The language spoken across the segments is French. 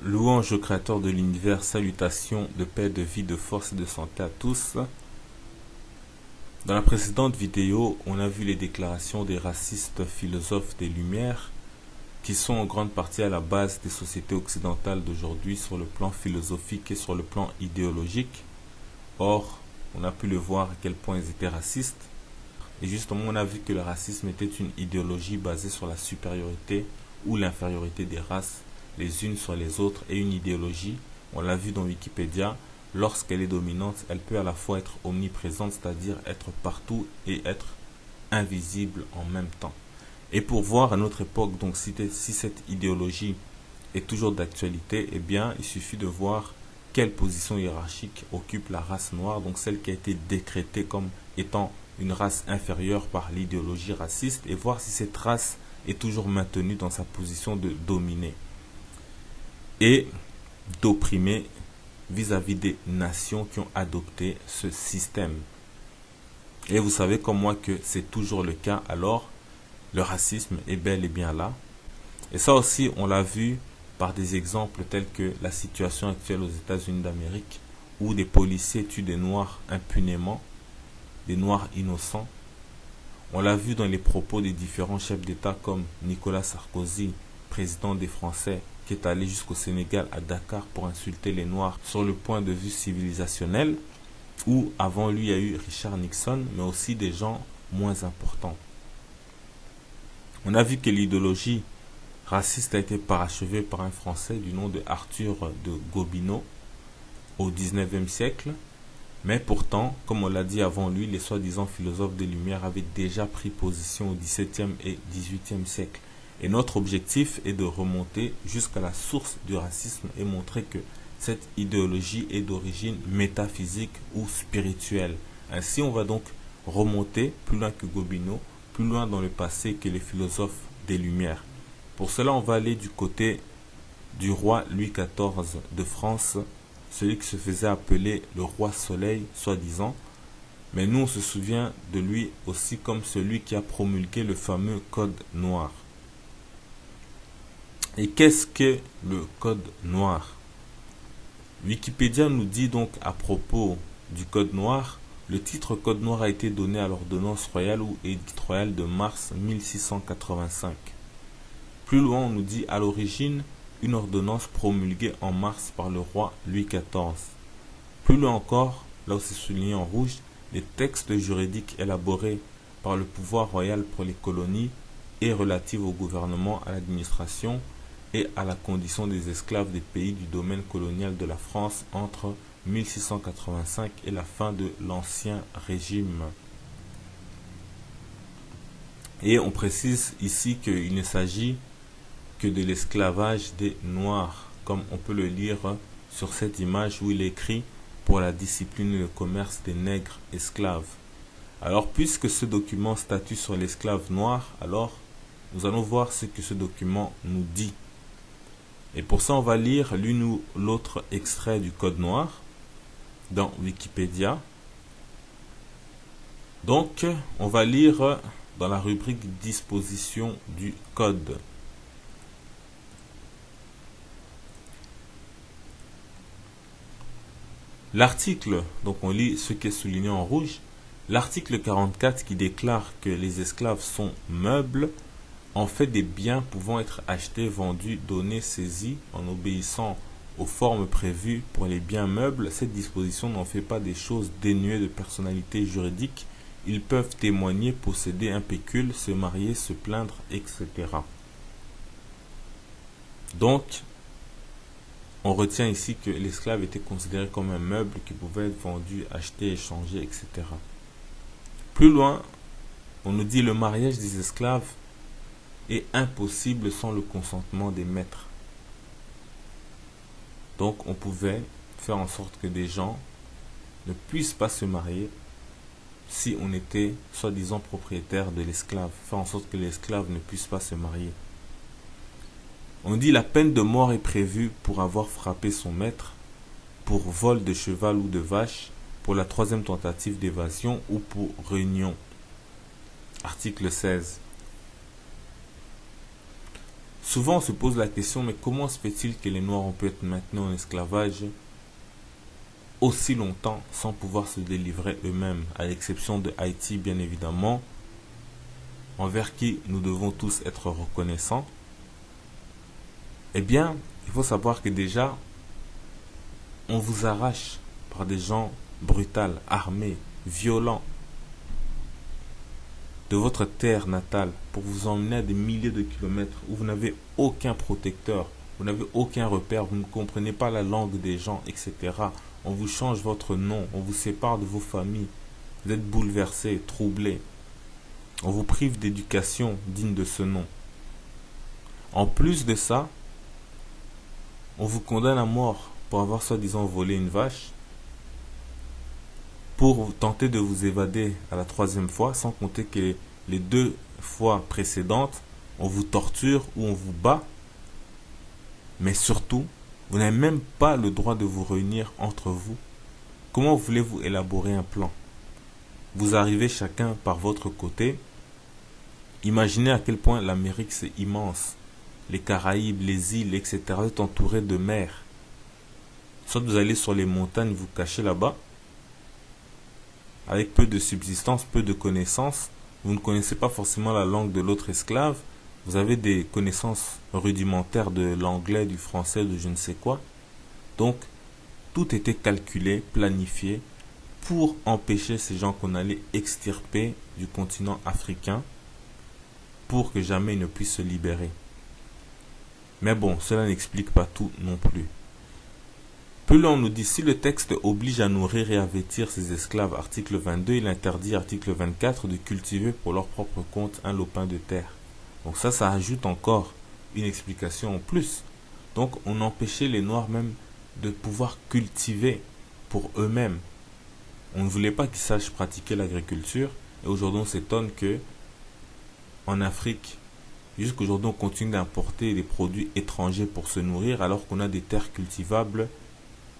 Louange au Créateur de l'univers, salutations de paix, de vie, de force et de santé à tous. Dans la précédente vidéo, on a vu les déclarations des racistes philosophes des Lumières qui sont en grande partie à la base des sociétés occidentales d'aujourd'hui sur le plan philosophique et sur le plan idéologique. Or, on a pu le voir à quel point ils étaient racistes. Et justement, on a vu que le racisme était une idéologie basée sur la supériorité ou l'infériorité des races les unes sur les autres, et une idéologie, on l'a vu dans Wikipédia, lorsqu'elle est dominante, elle peut à la fois être omniprésente, c'est-à-dire être partout, et être invisible en même temps. Et pour voir à notre époque, donc si cette idéologie est toujours d'actualité, eh bien, il suffit de voir quelle position hiérarchique occupe la race noire, donc celle qui a été décrétée comme étant une race inférieure par l'idéologie raciste, et voir si cette race est toujours maintenue dans sa position de dominer et d'opprimer vis-à-vis des nations qui ont adopté ce système. Et vous savez comme moi que c'est toujours le cas, alors le racisme est bel et bien là. Et ça aussi, on l'a vu par des exemples tels que la situation actuelle aux États-Unis d'Amérique, où des policiers tuent des Noirs impunément, des Noirs innocents. On l'a vu dans les propos des différents chefs d'État comme Nicolas Sarkozy, président des Français, qui est allé jusqu'au Sénégal, à Dakar, pour insulter les Noirs sur le point de vue civilisationnel, où avant lui il y a eu Richard Nixon, mais aussi des gens moins importants. On a vu que l'idéologie raciste a été parachevée par un Français du nom de Arthur de Gobineau au XIXe siècle, mais pourtant, comme on l'a dit avant lui, les soi-disant philosophes des Lumières avaient déjà pris position au XVIIe et XVIIIe siècle. Et notre objectif est de remonter jusqu'à la source du racisme et montrer que cette idéologie est d'origine métaphysique ou spirituelle. Ainsi, on va donc remonter plus loin que Gobineau, plus loin dans le passé que les philosophes des Lumières. Pour cela, on va aller du côté du roi Louis XIV de France, celui qui se faisait appeler le roi Soleil, soi-disant. Mais nous, on se souvient de lui aussi comme celui qui a promulgué le fameux Code noir. Et qu'est-ce que le Code noir? Wikipédia nous dit donc à propos du Code noir, le titre Code noir a été donné à l'ordonnance royale ou édit royal de mars 1685. Plus loin, on nous dit à l'origine une ordonnance promulguée en mars par le roi Louis XIV. Plus loin encore, là où c'est souligné en rouge, les textes juridiques élaborés par le pouvoir royal pour les colonies et relatifs au gouvernement, à l'administration et à la condition des esclaves des pays du domaine colonial de la France entre 1685 et la fin de l'Ancien Régime. Et on précise ici qu'il ne s'agit que de l'esclavage des Noirs, comme on peut le lire sur cette image où il est écrit « pour la discipline et le commerce des nègres esclaves ». Alors, puisque ce document statue sur l'esclave noir, alors nous allons voir ce que ce document nous dit. Et pour ça, on va lire l'une ou l'autre extrait du Code noir dans Wikipédia. Donc, on va lire dans la rubrique Dispositions du Code. L'article, donc on lit ce qui est souligné en rouge, l'article 44 qui déclare que les esclaves sont meubles, en fait des biens pouvant être achetés, vendus, donnés, saisis, en obéissant aux formes prévues pour les biens meubles. Cette disposition n'en fait pas des choses dénuées de personnalité juridique. Ils peuvent témoigner, posséder un pécule, se marier, se plaindre, etc. Donc, on retient ici que l'esclave était considéré comme un meuble qui pouvait être vendu, acheté, échangé, etc. Plus loin, on nous dit le mariage des esclaves est impossible sans le consentement des maîtres. Donc on pouvait faire en sorte que des gens ne puissent pas se marier si on était soi-disant propriétaire de l'esclave, faire en sorte que l'esclave ne puisse pas se marier. On dit la peine de mort est prévue pour avoir frappé son maître, pour vol de cheval ou de vache, pour la troisième tentative d'évasion ou pour réunion. Article 16. Souvent on se pose la question, mais comment se fait-il que les Noirs ont pu être maintenus en esclavage aussi longtemps sans pouvoir se délivrer eux-mêmes, à l'exception de Haïti bien évidemment, envers qui nous devons tous être reconnaissants. Eh bien, il faut savoir que déjà, on vous arrache par des gens brutaux, armés, violents, de votre terre natale pour vous emmener à des milliers de kilomètres où vous n'avez aucun protecteur, vous n'avez aucun repère, vous ne comprenez pas la langue des gens, etc. On vous change votre nom, on vous sépare de vos familles, vous êtes bouleversés, troublés. On vous prive d'éducation digne de ce nom. En plus de ça, on vous condamne à mort pour avoir soi-disant volé une vache, pour tenter de vous évader à la troisième fois, sans compter que les 2 fois précédentes, on vous torture ou on vous bat. Mais surtout, vous n'avez même pas le droit de vous réunir entre vous. Comment voulez-vous élaborer un plan? Vous arrivez chacun par votre côté. Imaginez à quel point l'Amérique c'est immense. Les Caraïbes, les îles, etc. Vous êtes entouré de mer. Soit vous allez sur les montagnes, vous cachez là-bas, avec peu de subsistance, peu de connaissances. Vous ne connaissez pas forcément la langue de l'autre esclave. Vous avez des connaissances rudimentaires de l'anglais, du français, de je ne sais quoi. Donc, tout était calculé, planifié, pour empêcher ces gens qu'on allait extirper du continent africain, pour que jamais ils ne puissent se libérer. Mais bon, cela n'explique pas tout non plus. Plus loin on nous dit, si le texte oblige à nourrir et à vêtir ses esclaves, article 22, il interdit, article 24, de cultiver pour leur propre compte un lopin de terre. Donc ça ajoute encore une explication en plus. Donc on empêchait les Noirs même de pouvoir cultiver pour eux-mêmes. On ne voulait pas qu'ils sachent pratiquer l'agriculture. Et aujourd'hui on s'étonne que en Afrique, jusqu'aujourd'hui on continue d'importer des produits étrangers pour se nourrir alors qu'on a des terres cultivables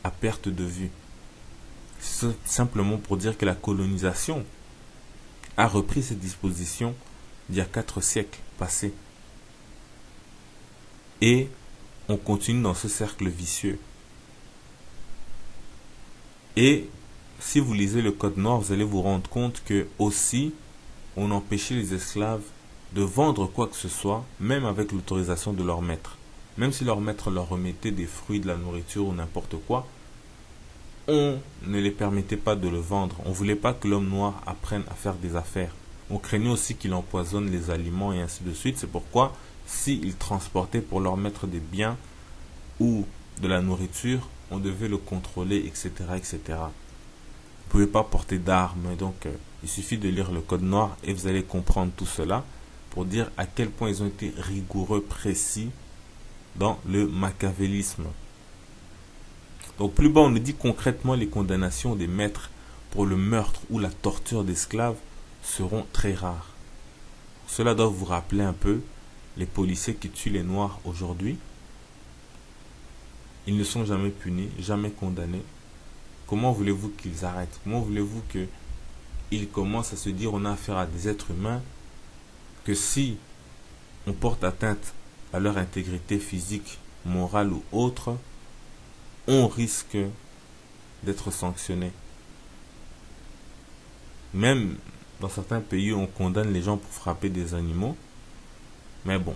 à perte de vue. C'est simplement pour dire que la colonisation a repris ses dispositions d'il y a 4 siècles passés. Et on continue dans ce cercle vicieux. Et si vous lisez le Code noir, vous allez vous rendre compte que aussi on empêchait les esclaves de vendre quoi que ce soit, même avec l'autorisation de leur maître. Même si leur maître leur remettait des fruits, de la nourriture ou n'importe quoi, on ne les permettait pas de le vendre. On ne voulait pas que l'homme noir apprenne à faire des affaires. On craignait aussi qu'il empoisonne les aliments et ainsi de suite. C'est pourquoi, s'ils transportaient pour leur maître des biens ou de la nourriture, on devait le contrôler, etc. etc. Vous ne pouvez pas porter d'armes. Donc, il suffit de lire le Code noir et vous allez comprendre tout cela pour dire à quel point ils ont été rigoureux, précis dans le machiavélisme. Donc plus bas on nous dit concrètement les condamnations des maîtres pour le meurtre ou la torture d'esclaves seront très rares. Cela doit vous rappeler un peu les policiers qui tuent les Noirs aujourd'hui. Ils ne sont jamais punis, jamais condamnés. Comment voulez-vous qu'ils arrêtent? Comment voulez-vous qu'ils commencent à se dire on a affaire à des êtres humains, que si on porte atteinte à leur intégrité physique, morale ou autre, on risque d'être sanctionné. Même dans certains pays, on condamne les gens pour frapper des animaux. Mais bon.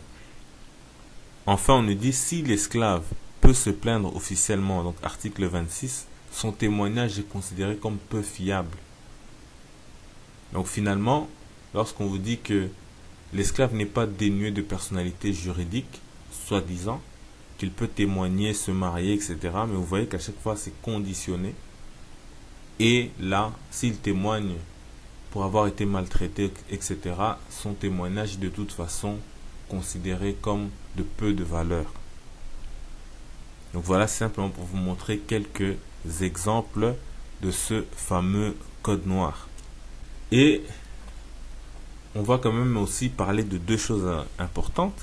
Enfin, on nous dit, si l'esclave peut se plaindre officiellement, donc article 26, son témoignage est considéré comme peu fiable. Donc finalement, lorsqu'on vous dit que l'esclave n'est pas dénué de personnalité juridique, soi-disant, qu'il peut témoigner, se marier, etc. Mais vous voyez qu'à chaque fois, c'est conditionné. Et là, s'il témoigne pour avoir été maltraité, etc., son témoignage est de toute façon considéré comme de peu de valeur. Donc voilà, simplement pour vous montrer quelques exemples de ce fameux code noir. Et on va quand même aussi parler de 2 choses importantes.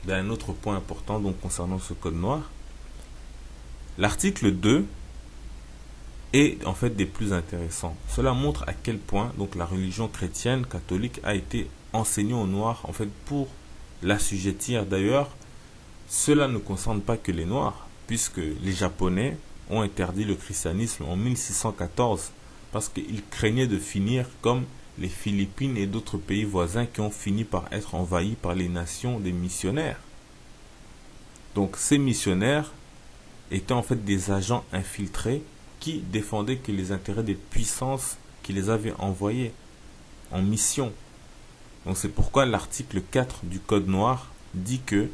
Un autre point important donc concernant ce code noir. L'article 2 est en fait des plus intéressants. Cela montre à quel point donc la religion chrétienne catholique a été enseignée aux Noirs en fait pour l'assujettir. D'ailleurs, cela ne concerne pas que les Noirs, puisque les Japonais ont interdit le christianisme en 1614 parce qu'ils craignaient de finir comme les Philippines et d'autres pays voisins qui ont fini par être envahis par les nations des missionnaires. Donc ces missionnaires étaient en fait des agents infiltrés qui défendaient que les intérêts des puissances qui les avaient envoyés en mission. Donc c'est pourquoi l'article 4 du Code noir dit que,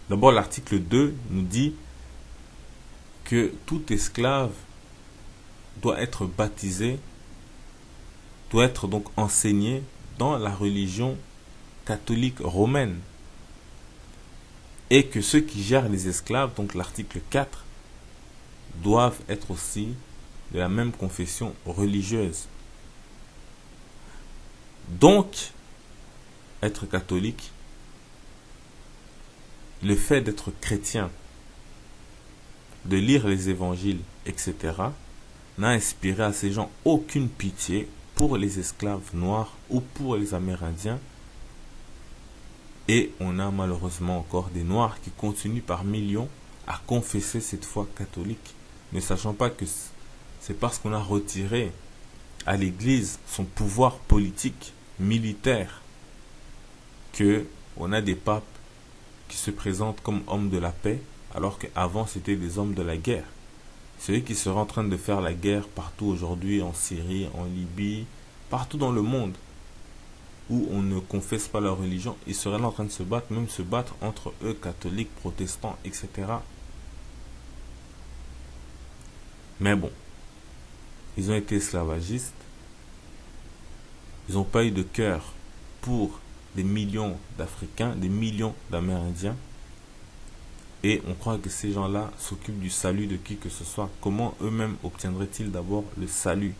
d'abord l'article 2 nous dit que tout esclave doit être baptisé, doit être donc enseigné dans la religion catholique romaine. Et que ceux qui gèrent les esclaves, donc l'article 4, doivent être aussi de la même confession religieuse. Donc, être catholique, le fait d'être chrétien, de lire les évangiles, etc., n'a inspiré à ces gens aucune pitié pour les esclaves noirs ou pour les Amérindiens. Et on a malheureusement encore des Noirs qui continuent par millions à confesser cette foi catholique, ne sachant pas que c'est parce qu'on a retiré à l'Église son pouvoir politique, militaire, que on a des papes qui se présentent comme hommes de la paix, alors qu'avant c'était des hommes de la guerre. Ceux qui seraient en train de faire la guerre partout aujourd'hui, en Syrie, en Libye, partout dans le monde, où on ne confesse pas leur religion, ils seraient là en train de se battre, même se battre entre eux, catholiques, protestants, etc. Mais bon, ils ont été esclavagistes, ils n'ont pas eu de cœur pour des millions d'Africains, des millions d'Amérindiens, et on croit que ces gens-là s'occupent du salut de qui que ce soit. Comment eux-mêmes obtiendraient-ils d'abord le salut?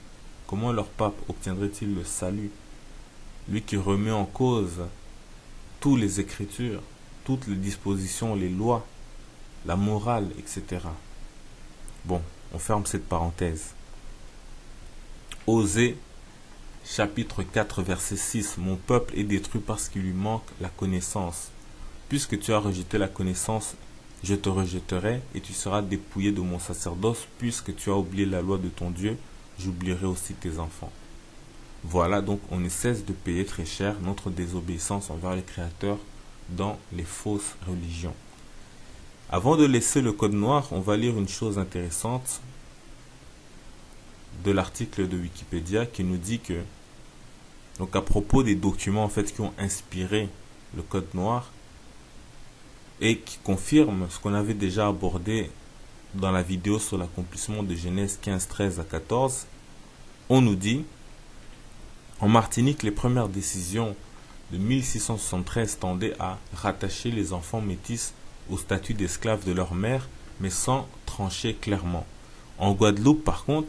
Comment leur pape obtiendrait-il le salut? Lui qui remet en cause toutes les écritures, toutes les dispositions, les lois, la morale, etc. Bon, on ferme cette parenthèse. Osée, chapitre 4, verset 6. Mon peuple est détruit parce qu'il lui manque la connaissance. Puisque tu as rejeté la connaissance, je te rejetterai et tu seras dépouillé de mon sacerdoce. Puisque tu as oublié la loi de ton Dieu, j'oublierai aussi tes enfants. Voilà, donc on ne cesse de payer très cher notre désobéissance envers le Créateur dans les fausses religions. Avant de laisser le code noir, on va lire une chose intéressante de l'article de Wikipédia qui nous dit que, donc à propos des documents en fait qui ont inspiré le code noir et qui confirment ce qu'on avait déjà abordé dans la vidéo sur l'accomplissement de Genèse 15, 13 à 14, on nous dit: en Martinique, les premières décisions de 1673 tendaient à rattacher les enfants métis au statut d'esclaves de leur mère, mais sans trancher clairement. En Guadeloupe, par contre,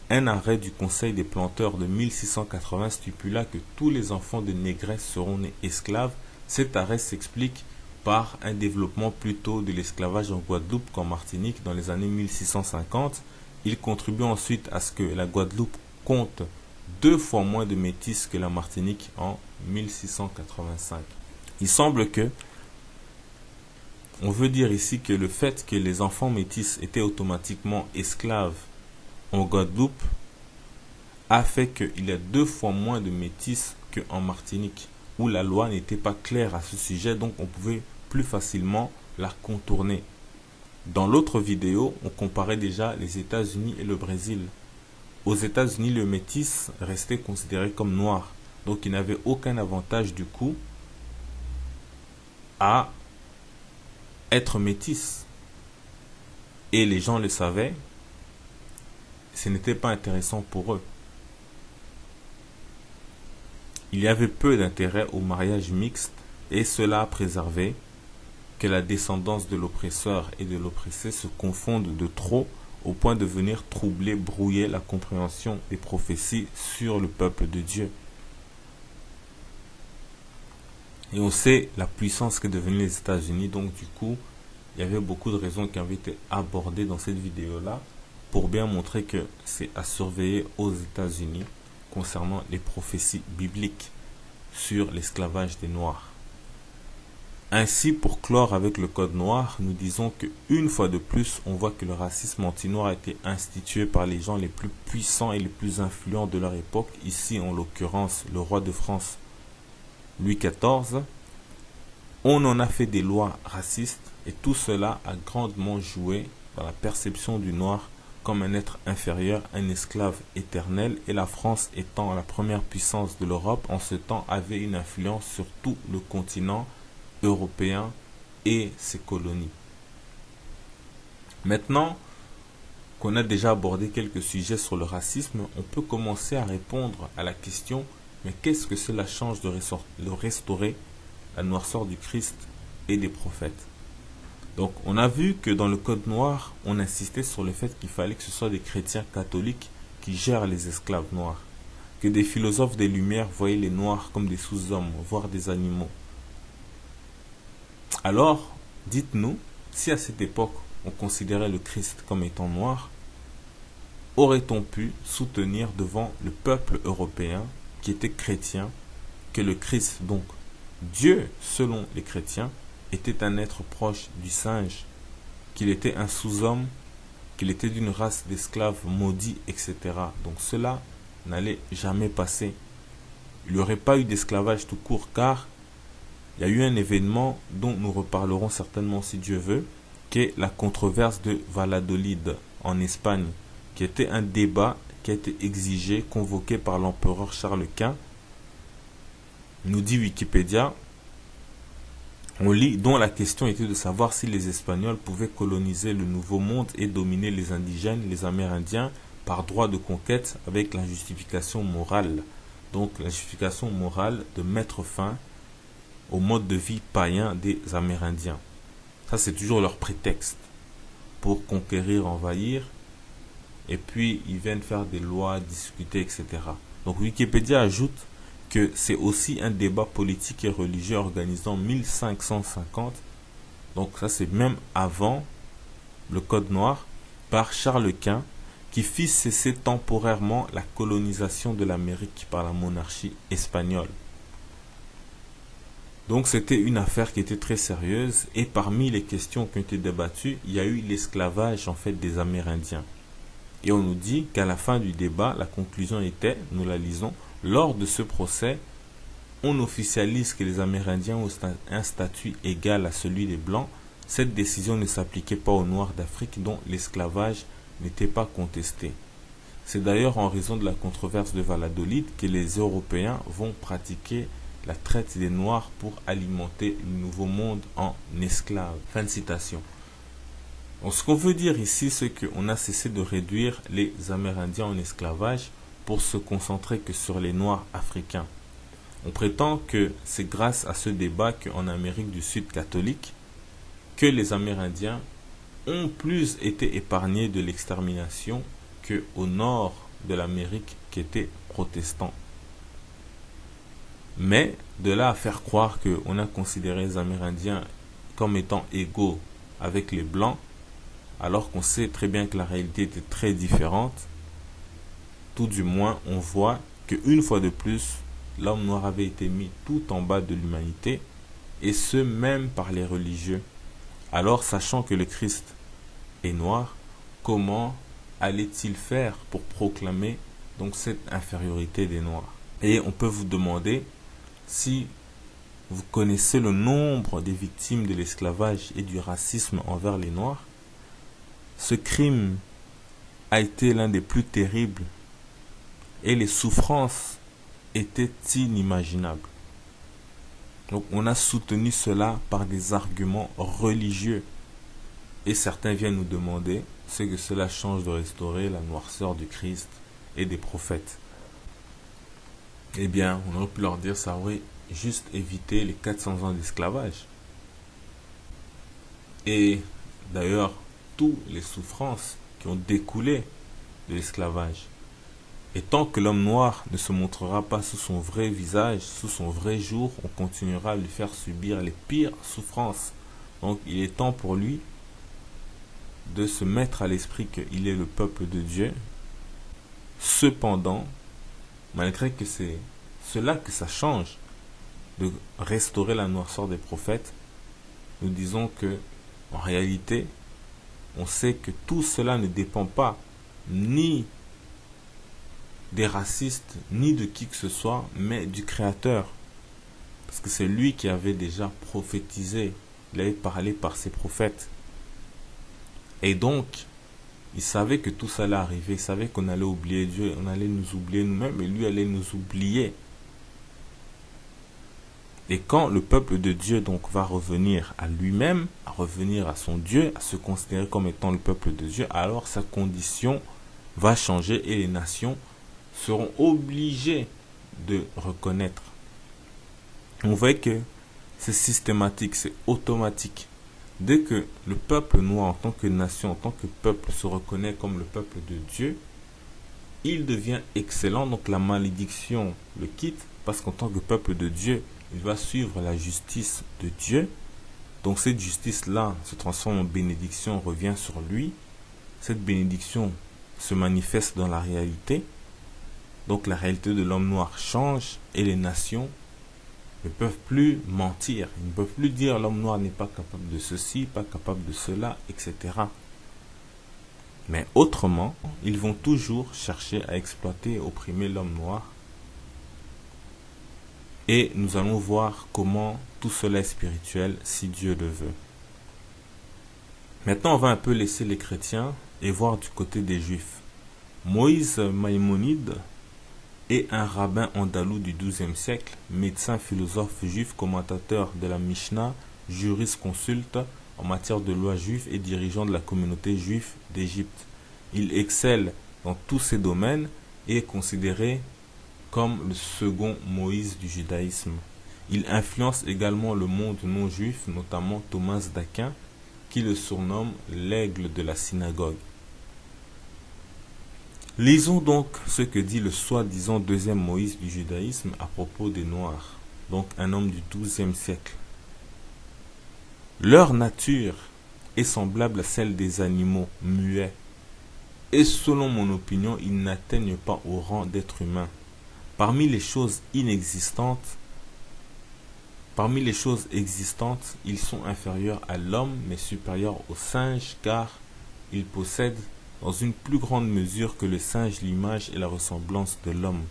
un arrêt du Conseil des planteurs de 1680 stipula que tous les enfants de négresses seront nés esclaves. Cet arrêt s'explique par un développement plutôt de l'esclavage en Guadeloupe qu'en Martinique dans les années 1650. Il contribue ensuite à ce que la Guadeloupe compte 2 fois moins de métis que la Martinique en 1685. Il semble que on veut dire ici que le fait que les enfants métis étaient automatiquement esclaves en Guadeloupe a fait qu'il y a 2 fois moins de métis qu'en Martinique, où la loi n'était pas claire à ce sujet, donc on pouvait plus facilement la contourner. Dans l'autre vidéo, on comparait déjà les États-Unis et le Brésil. Aux États-Unis, le métis restait considéré comme noir, donc il n'avait aucun avantage du coup à être métis. Et les gens le savaient, ce n'était pas intéressant pour eux. Il y avait peu d'intérêt au mariage mixte et cela a préservé que la descendance de l'oppresseur et de l'oppressé se confondent de trop au point de venir troubler, brouiller la compréhension des prophéties sur le peuple de Dieu. Et on sait la puissance qu'est devenue les États-Unis, donc du coup, il y avait beaucoup de raisons qui avaient été abordées dans cette vidéo-là pour bien montrer que c'est à surveiller aux États-Unis concernant les prophéties bibliques sur l'esclavage des Noirs. Ainsi, pour clore avec le Code noir, nous disons qu'une fois de plus, on voit que le racisme anti-noir a été institué par les gens les plus puissants et les plus influents de leur époque, ici en l'occurrence le roi de France Louis XIV. On en a fait des lois racistes et tout cela a grandement joué dans la perception du noir comme un être inférieur, un esclave éternel, et la France étant la première puissance de l'Europe en ce temps avait une influence sur tout le continent européen et ses colonies. Maintenant qu'on a déjà abordé quelques sujets sur le racisme, on peut commencer à répondre à la question: mais qu'est-ce que cela change de restaurer la noirceur du Christ et des prophètes? Donc on a vu que dans le Code noir, on insistait sur le fait qu'il fallait que ce soit des chrétiens catholiques qui gèrent les esclaves noirs, que des philosophes des Lumières voyaient les noirs comme des sous-hommes, voire des animaux. Alors, dites-nous, si à cette époque on considérait le Christ comme étant noir, aurait-on pu soutenir devant le peuple européen qui était chrétien que le Christ, donc Dieu selon les chrétiens, était un être proche du singe, qu'il était un sous-homme, qu'il était d'une race d'esclaves maudits, etc. Donc cela n'allait jamais passer. Il n'y aurait pas eu d'esclavage tout court, car il y a eu un événement dont nous reparlerons certainement si Dieu veut, qui est la controverse de Valladolid en Espagne, qui était un débat qui a été exigé, convoqué par l'empereur Charles Quint. Nous dit Wikipédia, on lit, dont la question était de savoir si les Espagnols pouvaient coloniser le Nouveau Monde et dominer les indigènes, les Amérindiens, par droit de conquête avec la justification morale. Donc la justification morale de mettre fin au mode de vie païen des Amérindiens. Ça, c'est toujours leur prétexte pour conquérir, envahir, et puis ils viennent faire des lois, discuter, etc. Donc Wikipédia ajoute que c'est aussi un débat politique et religieux organisé en 1550, donc ça c'est même avant le Code noir, par Charles Quint, qui fit cesser temporairement la colonisation de l'Amérique par la monarchie espagnole. Donc c'était une affaire qui était très sérieuse, et parmi les questions qui ont été débattues, il y a eu l'esclavage en fait des Amérindiens. Et on nous dit qu'à la fin du débat, la conclusion était, nous la lisons, lors de ce procès, on officialise que les Amérindiens ont un statut égal à celui des Blancs. Cette décision ne s'appliquait pas aux Noirs d'Afrique dont l'esclavage n'était pas contesté. C'est d'ailleurs en raison de la controverse de Valladolid que les Européens vont pratiquer la traite des Noirs pour alimenter le Nouveau Monde en esclaves. Fin de citation. Donc, ce qu'on veut dire ici, c'est qu'on a cessé de réduire les Amérindiens en esclavage pour se concentrer que sur les Noirs africains. On prétend que c'est grâce à ce débat qu'en Amérique du Sud catholique, que les Amérindiens ont plus été épargnés de l'extermination qu'au nord de l'Amérique qui était protestant. Mais de là à faire croire qu'on a considéré les Amérindiens comme étant égaux avec les Blancs, alors qu'on sait très bien que la réalité était très différente, tout du moins on voit qu'une fois de plus, l'homme noir avait été mis tout en bas de l'humanité, et ce même par les religieux. Alors, sachant que le Christ est noir, comment allait-il faire pour proclamer donc cette infériorité des Noirs? Et on peut vous demander si vous connaissez le nombre des victimes de l'esclavage et du racisme envers les Noirs. Ce crime a été l'un des plus terribles et les souffrances étaient inimaginables. Donc on a soutenu cela par des arguments religieux. Et certains viennent nous demander ce que cela change de restaurer la noirceur du Christ et des prophètes. Eh bien, on aurait pu leur dire ça aurait juste évité les 400 ans d'esclavage. Et d'ailleurs, toutes les souffrances qui ont découlé de l'esclavage. Et tant que l'homme noir ne se montrera pas sous son vrai visage, sous son vrai jour, on continuera à lui faire subir les pires souffrances. Donc il est temps pour lui de se mettre à l'esprit qu'il est le peuple de Dieu. Cependant, malgré que c'est cela que ça change, de restaurer la noirceur des prophètes, nous disons que, en réalité, on sait que tout cela ne dépend pas ni des racistes, ni de qui que ce soit, mais du Créateur. Parce que c'est lui qui avait déjà prophétisé, il avait parlé par ses prophètes. Et donc, il savait que tout ça allait arriver, il savait qu'on allait oublier Dieu, on allait nous oublier nous-mêmes, et lui allait nous oublier. Et quand le peuple de Dieu donc va revenir à lui-même, à revenir à son Dieu, à se considérer comme étant le peuple de Dieu, alors sa condition va changer et les nations seront obligées de reconnaître. On voit que c'est systématique, c'est automatique. Dès que le peuple noir en tant que nation, en tant que peuple se reconnaît comme le peuple de Dieu, il devient excellent, donc la malédiction le quitte, parce qu'en tant que peuple de Dieu, il va suivre la justice de Dieu. Donc cette justice-là se transforme en bénédiction, revient sur lui. Cette bénédiction se manifeste dans la réalité. Donc la réalité de l'homme noir change et les nations ne peuvent plus mentir. Ils ne peuvent plus dire l'homme noir n'est pas capable de ceci, pas capable de cela, etc. Mais autrement, ils vont toujours chercher à exploiter et opprimer l'homme noir. Et nous allons voir comment tout cela est spirituel si Dieu le veut. Maintenant, on va un peu laisser les chrétiens et voir du côté des juifs. Moïse Maïmonide est un rabbin andalou du XIIe siècle, médecin, philosophe juif, commentateur de la Mishnah, jurisconsulte en matière de loi juive et dirigeant de la communauté juive d'Égypte. Il excelle dans tous ces domaines et est considéré comme le second Moïse du judaïsme. Il influence également le monde non juif, notamment Thomas d'Aquin, qui le surnomme l'aigle de la synagogue. Lisons donc ce que dit le soi-disant deuxième Moïse du judaïsme à propos des Noirs, donc un homme du XIIe siècle. Leur nature est semblable à celle des animaux muets, et selon mon opinion, ils n'atteignent pas au rang d'être humains. Parmi les choses existantes, ils sont inférieurs à l'homme, mais supérieurs au singe, car ils possèdent dans une plus grande mesure que le singe l'image et la ressemblance de l'homme.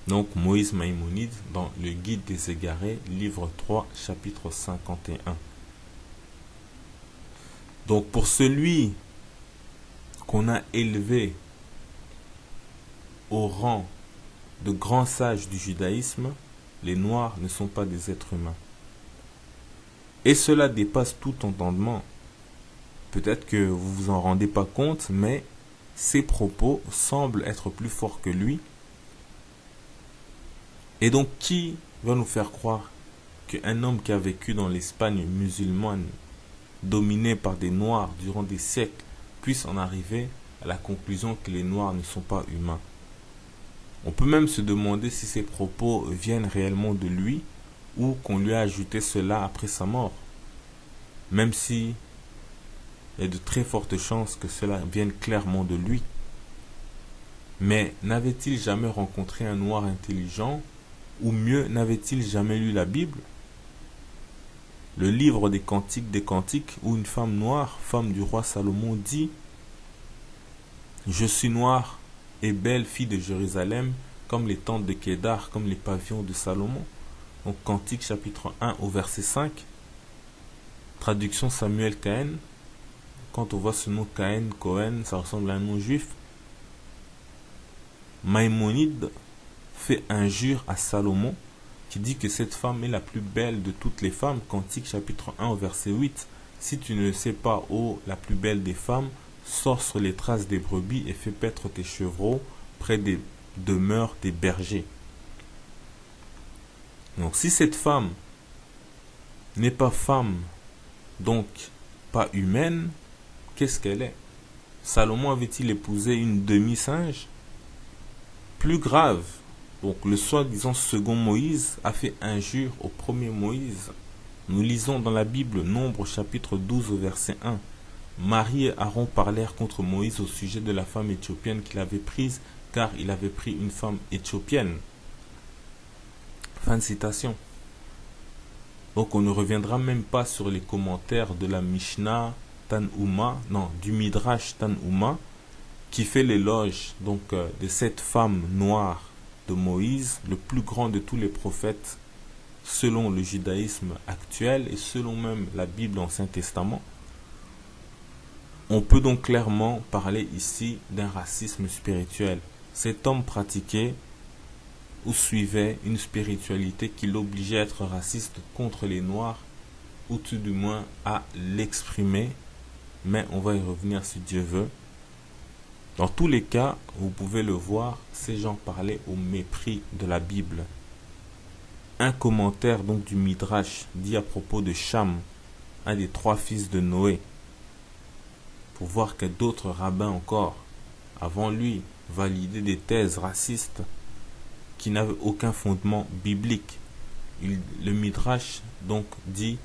Donc Moïse Maïmonide dans le Guide des égarés, livre 3, chapitre 51. Donc pour celui qu'on a élevé au rang de grands sages du judaïsme, les Noirs ne sont pas des êtres humains. Et cela dépasse tout entendement. Peut-être que vous vous en rendez pas compte, mais ses propos semblent être plus forts que lui. Et donc, qui va nous faire croire qu'un homme qui a vécu dans l'Espagne musulmane, dominée par des Noirs durant des siècles, puisse en arriver à la conclusion que les Noirs ne sont pas humains? On peut même se demander si ces propos viennent réellement de lui ou qu'on lui a ajouté cela après sa mort. Même si il y a de très fortes chances que cela vienne clairement de lui. Mais n'avait-il jamais rencontré un noir intelligent, ou mieux, n'avait-il jamais lu la Bible? Le livre des Cantiques, où une femme noire, femme du roi Salomon, dit « Je suis noire et belle fille de Jérusalem, comme les tentes de Kédar, comme les pavillons de Salomon. » Donc Cantique chapitre 1 au verset 5. Traduction Samuel Cohen. Quand on voit ce nom Cohen, ça ressemble à un nom juif. Maïmonide fait injure à Salomon, qui dit que cette femme est la plus belle de toutes les femmes. Cantique chapitre 1 au verset 8. Si tu ne le sais pas, ô la plus belle des femmes, sors sur les traces des brebis et fais paître tes chevreaux près des demeures des bergers. Donc si cette femme n'est pas femme, donc pas humaine, qu'est-ce qu'elle est? Salomon avait-il épousé une demi-singe? Plus grave, donc le soi-disant second Moïse a fait injure au premier Moïse. Nous lisons dans la Bible Nombre chapitre 12 au verset 1. Marie et Aaron parlèrent contre Moïse au sujet de la femme éthiopienne qu'il avait prise, car il avait pris une femme éthiopienne. Fin de citation. Donc on ne reviendra même pas sur les commentaires de la Mishnah Tanhuma, non, du Midrash Tanhuma, qui fait l'éloge de cette femme noire de Moïse, le plus grand de tous les prophètes, selon le judaïsme actuel et selon même la Bible Ancien Testament. On peut donc clairement parler ici d'un racisme spirituel. Cet homme pratiquait ou suivait une spiritualité qui l'obligeait à être raciste contre les Noirs, ou tout du moins à l'exprimer, mais on va y revenir si Dieu veut. Dans tous les cas, vous pouvez le voir, ces gens parlaient au mépris de la Bible. Un commentaire donc du Midrash dit à propos de Cham, un des 3 fils de Noé, pour voir que d'autres rabbins encore, avant lui, validaient des thèses racistes qui n'avaient aucun fondement biblique. Le Midrash donc dit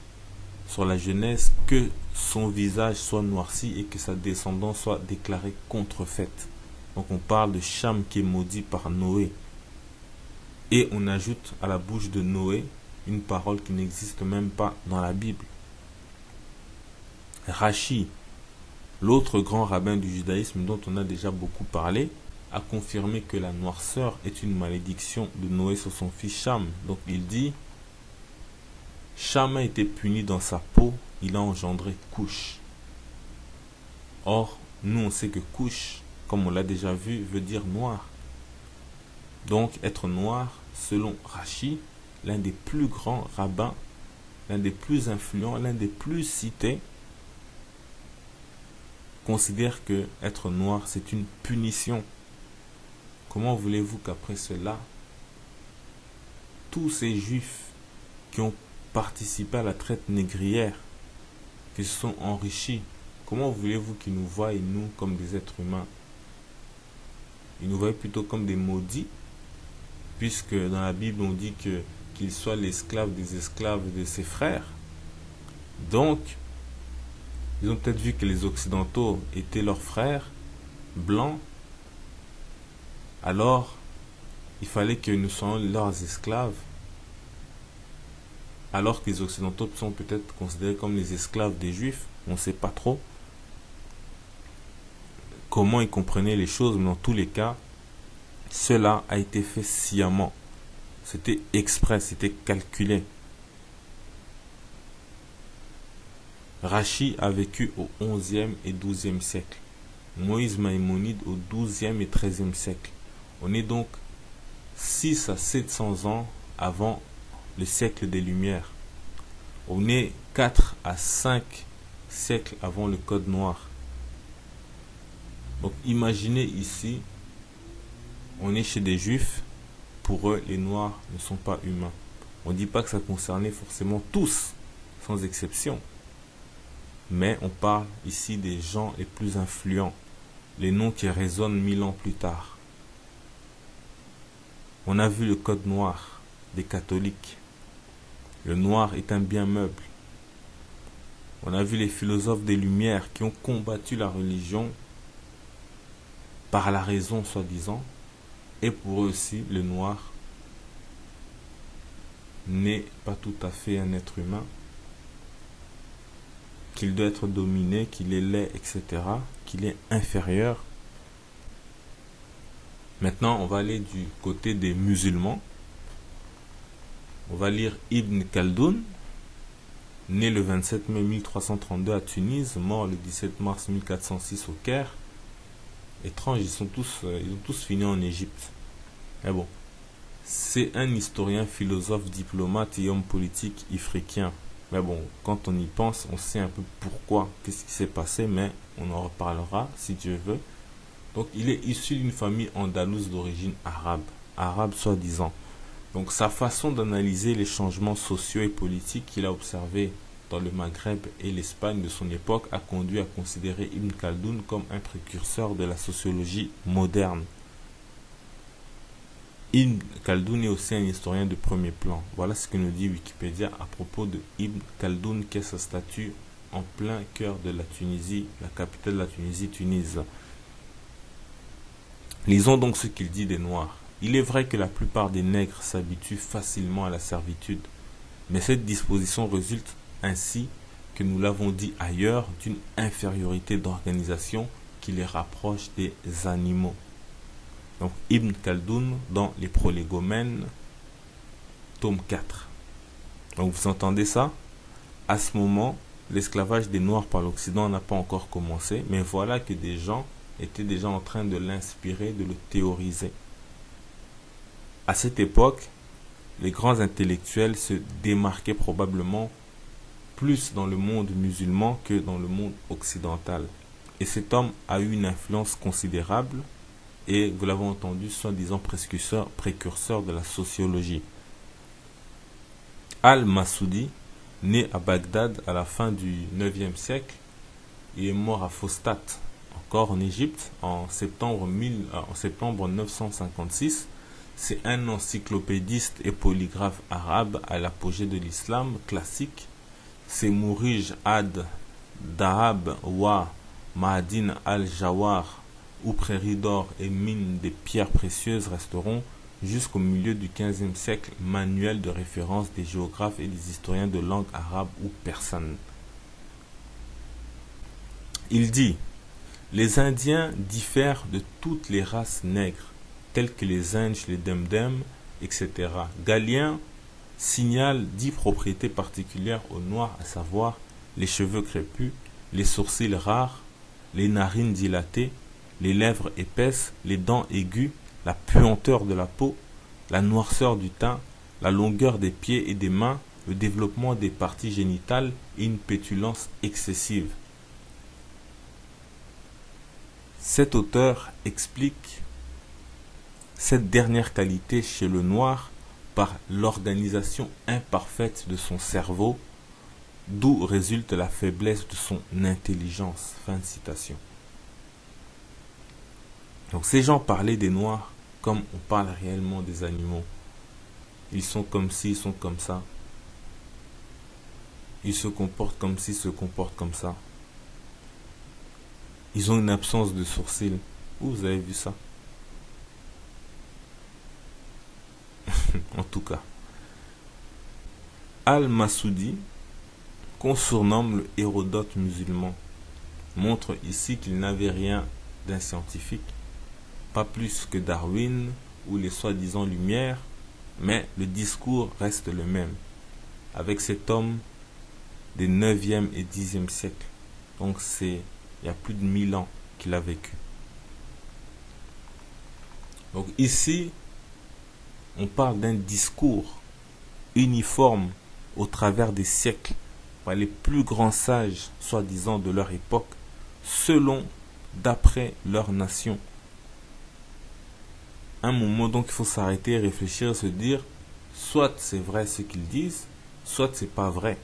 sur la Genèse que son visage soit noirci et que sa descendance soit déclarée contrefaite. Donc on parle de Cham qui est maudit par Noé. Et on ajoute à la bouche de Noé une parole qui n'existe même pas dans la Bible. Rashi, l'autre grand rabbin du judaïsme dont on a déjà beaucoup parlé, a confirmé que la noirceur est une malédiction de Noé sur son fils Cham. Donc il dit, Cham a été puni dans sa peau, il a engendré Couche. Or, nous on sait que Couche, comme on l'a déjà vu, veut dire noir. Donc être noir, selon Rashi, l'un des plus grands rabbins, l'un des plus influents, l'un des plus cités, considère que être noir c'est une punition. Comment voulez-vous qu'après cela, tous ces juifs qui ont participé à la traite négrière, qui se sont enrichis, comment voulez-vous qu'ils nous voient, nous, comme des êtres humains? Ils nous voient plutôt comme des maudits, puisque dans la Bible on dit qu'ils soient l'esclave des esclaves de ses frères. Donc, ils ont peut-être vu que les Occidentaux étaient leurs frères, blancs, alors il fallait que nous soyons leurs esclaves, alors que les Occidentaux sont peut-être considérés comme les esclaves des Juifs, on ne sait pas trop comment ils comprenaient les choses, mais dans tous les cas, cela a été fait sciemment. C'était exprès, c'était calculé. Rashi a vécu au 11e et 12e siècle. Moïse Maïmonide au 12e et 13e siècle. On est donc 6 à 700 ans avant le siècle des Lumières. On est 4 à 5 siècles avant le Code noir. Donc imaginez ici, on est chez des Juifs, pour eux les Noirs ne sont pas humains. On ne dit pas que ça concernait forcément tous, sans exception. Mais on parle ici des gens les plus influents, les noms qui résonnent 1000 ans plus tard. On a vu le code noir des catholiques. Le noir est un bien meuble. On a vu les philosophes des Lumières qui ont combattu la religion par la raison soi-disant. Et pour eux aussi, le noir n'est pas tout à fait un être humain, qu'il doit être dominé, qu'il est laid, etc., qu'il est inférieur. Maintenant, on va aller du côté des musulmans. On va lire Ibn Khaldoun, né le 27 mai 1332 à Tunis, mort le 17 mars 1406 au Caire. Étrange, ils ont tous fini en Égypte. Mais bon, c'est un historien, philosophe, diplomate et homme politique ifriquien. Mais bon, quand on y pense, on sait un peu pourquoi, qu'est-ce qui s'est passé, mais on en reparlera si Dieu veut. Donc, il est issu d'une famille andalouse d'origine arabe soi-disant. Donc, sa façon d'analyser les changements sociaux et politiques qu'il a observés dans le Maghreb et l'Espagne de son époque a conduit à considérer Ibn Khaldoun comme un précurseur de la sociologie moderne. Ibn Khaldoun est aussi un historien de premier plan. Voilà ce que nous dit Wikipédia à propos de Ibn Khaldoun, qui a sa statue en plein cœur de la Tunisie, la capitale de la Tunisie, Tunis. Lisons donc ce qu'il dit des Noirs. Il est vrai que la plupart des nègres s'habituent facilement à la servitude, mais cette disposition résulte ainsi, que nous l'avons dit ailleurs, d'une infériorité d'organisation qui les rapproche des animaux. Donc Ibn Khaldoun dans Les Prolégomènes, tome 4. Donc vous entendez ça? À ce moment, l'esclavage des Noirs par l'Occident n'a pas encore commencé, mais voilà que des gens étaient déjà en train de l'inspirer, de le théoriser. À cette époque, les grands intellectuels se démarquaient probablement plus dans le monde musulman que dans le monde occidental. Et cet homme a eu une influence considérable et, vous l'avez entendu, soi-disant précurseur de la sociologie. Al-Masoudi, né à Bagdad à la fin du 9e siècle, il est mort à Fostat, encore en Égypte, en septembre 956. C'est un encyclopédiste et polygraphe arabe à l'apogée de l'islam classique. C'est Mourij ad-Dahab wa Ma'adin al-Jawar, où prairies d'or et mines des pierres précieuses resteront jusqu'au milieu du XVe siècle manuel de référence des géographes et des historiens de langue arabe ou persane. Il dit: les Indiens diffèrent de toutes les races nègres, telles que les Inches, les Demdem, etc. Galien signale 10 propriétés particulières aux Noirs, à savoir les cheveux crépus, les sourcils rares, les narines dilatées, les lèvres épaisses, les dents aiguës, la puanteur de la peau, la noirceur du teint, la longueur des pieds et des mains, le développement des parties génitales et une pétulance excessive. Cet auteur explique cette dernière qualité chez le noir par l'organisation imparfaite de son cerveau, d'où résulte la faiblesse de son intelligence. Fin de citation. Donc ces gens parlaient des noirs comme on parle réellement des animaux. Ils sont comme ci, ils sont comme ça. Ils se comportent comme ci, ils se comportent comme ça. Ils ont une absence de sourcils. Où vous avez vu ça? En tout cas. Al-Masoudi, qu'on surnomme le Hérodote musulman, montre ici qu'il n'avait rien d'un scientifique, pas plus que Darwin ou les soi-disant Lumières, mais le discours reste le même, avec cet homme des 9e et 10e siècles. Donc c'est il y a plus de 1000 ans qu'il a vécu. Donc ici, on parle d'un discours uniforme au travers des siècles par les plus grands sages, soi-disant de leur époque, selon, d'après leur nation. Un moment donc il faut s'arrêter, réfléchir, se dire, soit c'est vrai ce qu'ils disent, soit c'est pas vrai.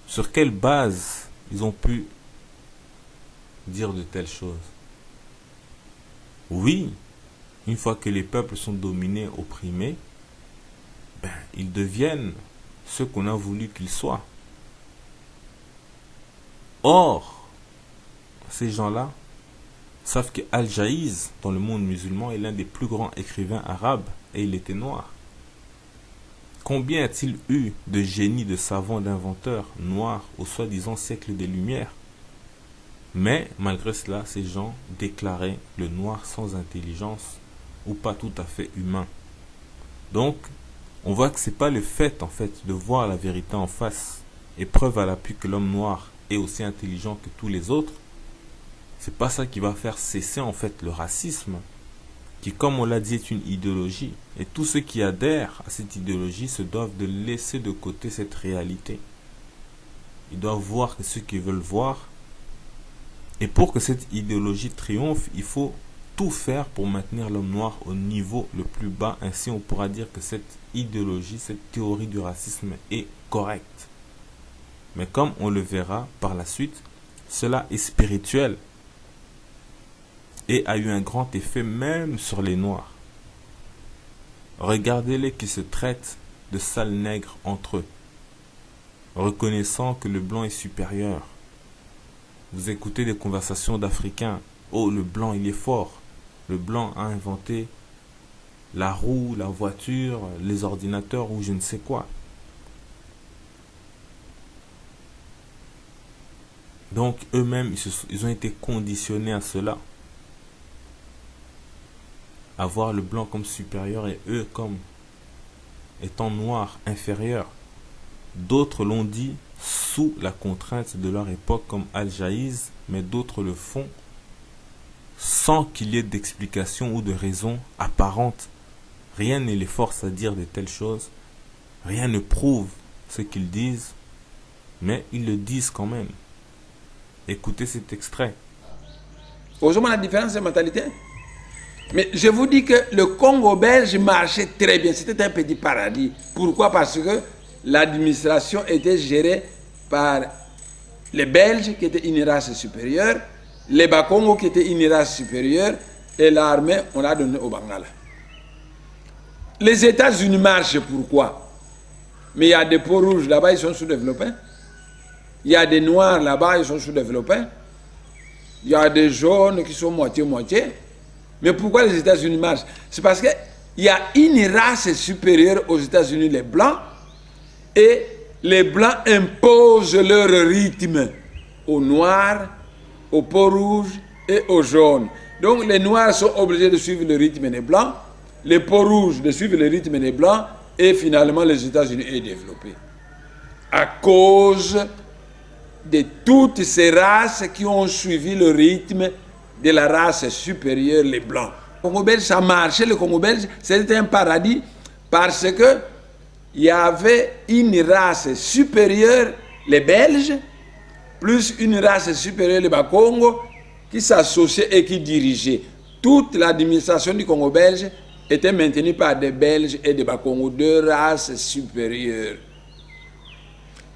Sur quelle base ils ont pu dire de telles choses? Oui, une fois que les peuples sont dominés, opprimés, ils deviennent ce qu'on a voulu qu'ils soient. Or, ces gens-là savent que Al-Jahiz, dans le monde musulman, est l'un des plus grands écrivains arabes et il était noir. Combien a-t-il eu de génies, de savants, d'inventeurs noirs au soi-disant siècle des Lumières? Mais malgré cela, ces gens déclaraient le noir sans intelligence ou pas tout à fait humain. Donc, on voit que c'est pas le fait en fait de voir la vérité en face et preuve à l'appui que l'homme noir est aussi intelligent que tous les autres. C'est pas ça qui va faire cesser en fait le racisme, qui, comme on l'a dit, est une idéologie. Et tous ceux qui adhèrent à cette idéologie se doivent de laisser de côté cette réalité. Ils doivent voir ce qu'ils veulent voir. Et pour que cette idéologie triomphe, il faut tout faire pour maintenir l'homme noir au niveau le plus bas. Ainsi, on pourra dire que cette idéologie, cette théorie du racisme est correcte. Mais comme on le verra par la suite, cela est spirituel et a eu un grand effet même sur les noirs. Regardez-les qui se traitent de sales nègres entre eux, reconnaissant que le blanc est supérieur. Vous écoutez des conversations d'Africains. Oh, le blanc, il est fort. Le blanc a inventé la roue, la voiture, les ordinateurs ou je ne sais quoi. Donc eux-mêmes, ils ont été conditionnés à cela. À voir le blanc comme supérieur et eux comme étant noirs, inférieurs. D'autres l'ont dit sous la contrainte de leur époque comme Al-Jaïz, mais d'autres le font sans qu'il y ait d'explication ou de raison apparente. Rien ne les force à dire de telles choses. Rien ne prouve ce qu'ils disent, mais ils le disent quand même. Écoutez cet extrait. Aujourd'hui, la différence de mentalité. Mais je vous dis que le Congo belge marchait très bien. C'était un petit paradis. Pourquoi? Parce que l'administration était gérée par les Belges, qui étaient une race supérieure, les Bakongo, qui étaient une race supérieure, et l'armée, on l'a donnée au Bangala. Les États-Unis marchent, pourquoi? Mais il y a des peaux rouges là-bas, ils sont sous-développés. Il y a des noirs là-bas, ils sont sous-développés. Il y a des jaunes qui sont moitié-moitié. Mais pourquoi les États-Unis marchent? C'est parce qu'il y a une race supérieure aux États-Unis, les Blancs, et les Blancs imposent leur rythme aux Noirs, aux peaux rouges et aux jaunes. Donc les Noirs sont obligés de suivre le rythme des Blancs, les peaux rouges de suivre le rythme des Blancs, et finalement les États-Unis est développé. À cause de toutes ces races qui ont suivi le rythme de la race supérieure, les Blancs. Le Congo belge, ça marchait, le Congo belge, c'était un paradis parce que il y avait une race supérieure, les Belges, plus une race supérieure, les Bakongo, qui s'associaient et qui dirigeaient. Toute l'administration du Congo belge était maintenue par des Belges et des Bakongo, deux races supérieures.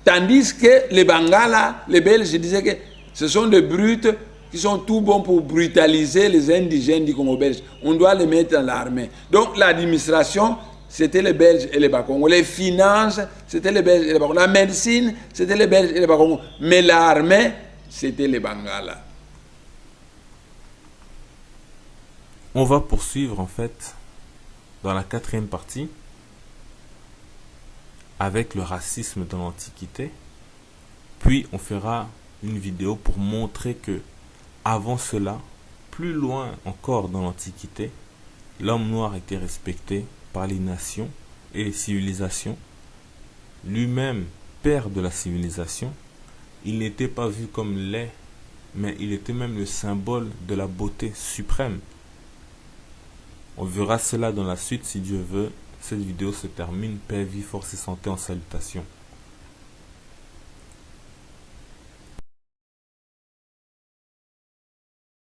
Tandis que les Bangala, les Belges disaient que ce sont des brutes qui sont tout bons pour brutaliser les indigènes du Congo belge. On doit les mettre dans l'armée. Donc l'administration, c'était les Belges et les Bakongo. Les finances, c'était les Belges et les Bakongo. La médecine, c'était les Belges et les Bakongo. Mais l'armée, c'était les Bangala. On va poursuivre en fait dans la 4e partie avec le racisme dans l'Antiquité. Puis on fera une vidéo pour montrer que avant cela, plus loin encore dans l'Antiquité, l'homme noir était respecté par les nations et les civilisations. Lui-même, père de la civilisation, il n'était pas vu comme laid, mais il était même le symbole de la beauté suprême. On verra cela dans la suite si Dieu veut. Cette vidéo se termine. Paix, vie, force et santé en salutation.